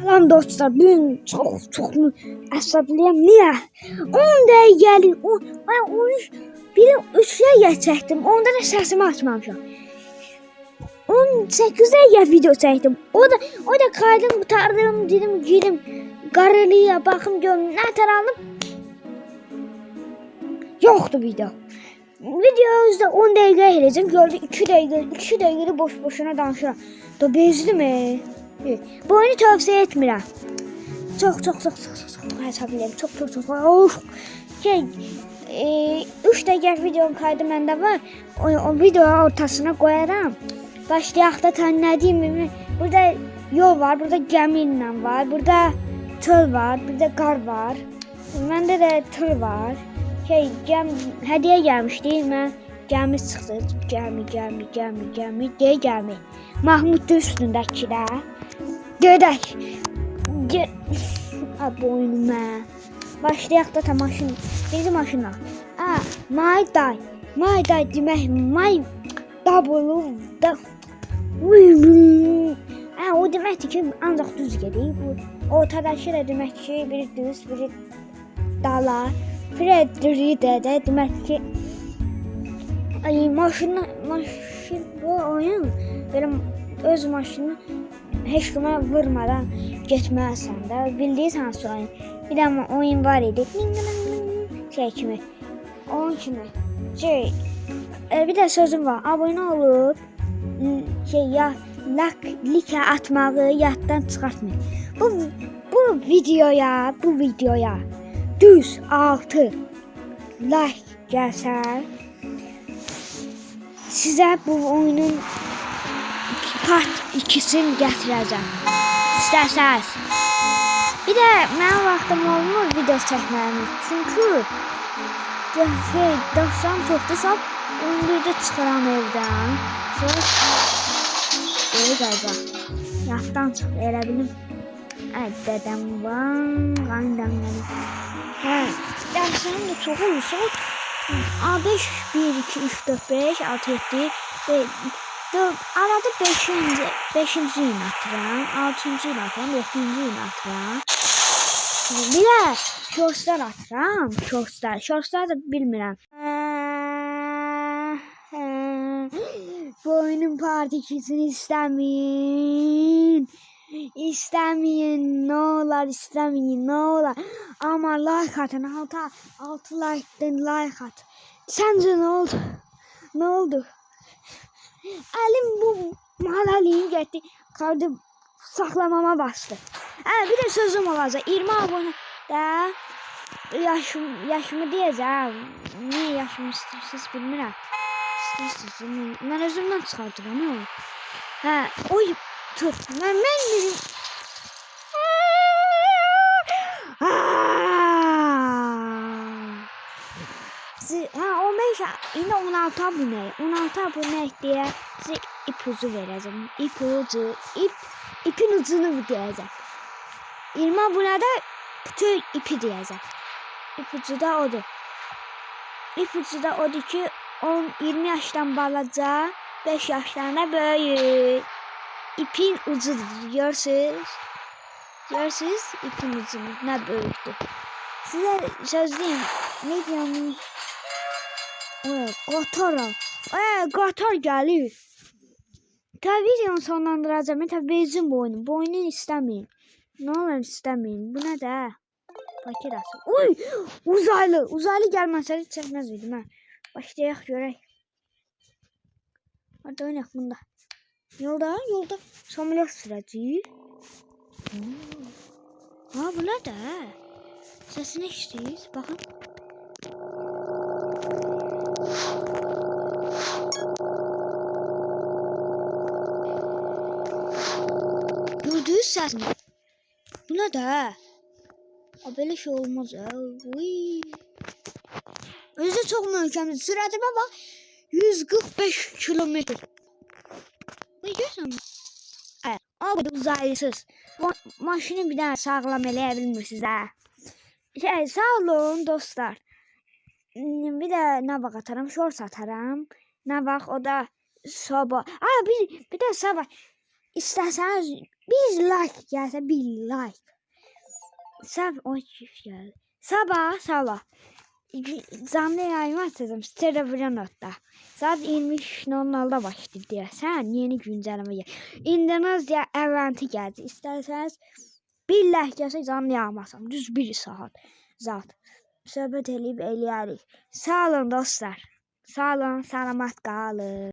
Salam dostlar, bugün çok mu əsablıyam? Niyə? 10 dəqiqəlik, mən onu biri 3-yə geçəcəkdim. Onda da səsimi açmamışam. 18 dəqiqə video çəkdim. O da kaydım, qurtardım, dedim, girim qarılıya baxım görüm nə tər alıb. Yoxdur video. Video özdə 10 dəqiqə eləyəcəm. Gördü 2 dəqiqə boş-boşuna danışıram. Da bezdimi? Bu oyunu tövsiyə etmirəm. Çox hesablayım. Çox. Of. 3 dəqiqə videonun kaydı məndə var. O videonun ortasına qoyaram. Başlayaq da tanıdığım. Burada yol var, burada gəmi ilə var, burada çöl var, burada qar var. Məndə də tır var. Hediye gelmiş değil mi? Gəmi çıxdı. Gəmi. Mahmud'un üstündəkilə. Gedək. Bu oyunuma. Başlayaq da tamaşın. Bizim maşınla. My day demək. My double da. O deməkdir ki, ancaq düz gedir. Bu ortadakı da demək ki, biri düz, biri dala. Fredri de demək ki, maşın bu oyun benim öz maşını heç kimə vurmadan getməlisən də. Bildiyin hansı oyun? Bir də oyun var idi. Kimi. Onun kimi. Bir də sözüm var. Abone olup like atmağı yaddan çıxartmayın. Bu videoya düz 6 like gəlsə sizə bu oyunun part 2'sini gətirəcəm. İstərsəz. Bir də mənim vaxtım olmur video çəkməyim. Çünki dostlarım çoxdursa 11'də çıxıram evdən. Sonra qayıcaq. Yatdan çıx, elə bilim. Dədəm var. Derslerim de çok olursa A5 1 2 3 4 5 6 7 arada 5. yıl atıram, 6. yıl atıram, 7. yıl atıram. Bir de shortslar atıram. Shortslar da bilmirəm. Bu oyunun part 2'sini İstəməyin, ne olar. Ama like atın, 6 like at. Sence ne oldu? Elim bu malalıyım getdi. Kardı saklamama bastı. Bir de sözüm olacak. 20 abone da yaşımı diyeceğim. Niye yaşımı istiyorsunuz bilmirəm. İstiyorsunuz. Ben özümden çıkartıram. Oy. Tut. Ben dedim. 15 yine 16 abone. 16 abone diye size ipucu vereceğim. İpin ucunu diyeceğim. 20 abonede bütün ipi diyeceğim. İpucu da odur. İpucu da odur ki 20 yaştan balaca, 5 yaştan da büyük. İpin ucudur. Görürsünüz ipin ucunu ne büyüktür. Size sözleyeyim. Ne diyorum? Qatar gəlir. Tabii videonu sonlandıracağım. Tabii bezim bu oyunu. Bu oyunu istəməyin. Ne olur istəməyin. Bu ne de? Fakir asıl. Uy! Uzaylı gəlməsə heç çəkməz idim ha. Başlayaq görək. Hadi oynayaq bunda. Yolda somlet sürəcəyik. Bu ne de? Sesini eşitiyiz. Bakın. Gördünüz ses mi? Bu ne de? Böyle şey olmaz ya. Özü çok mükemmel. Süratime bak. 145 kilometre. Görüyorsun mu? Evet. O uzaylısız. Maşını bir daha sağlam eləyə ha. Sağ olun dostlar. Bir de ne bak atarım, shorts atarım. Ne bak o da sabah. Bir de sabah. İsterseniz Bir like gəlsə, bir like. O çift gəldi. Sabah. Canlı yayın açacağım. Televizyonda. Saat 23:00'da başlayır deyəsən. Yeni güncəlmə gəlir. İndoneziya eventi gəldi. İstərsəniz bir like gəlsə canlı yaymasam. Düz 1 saat. Zat. Söhbət eləyib eləyərik. Sağ olun dostlar. Sağ olun, salamat qalın.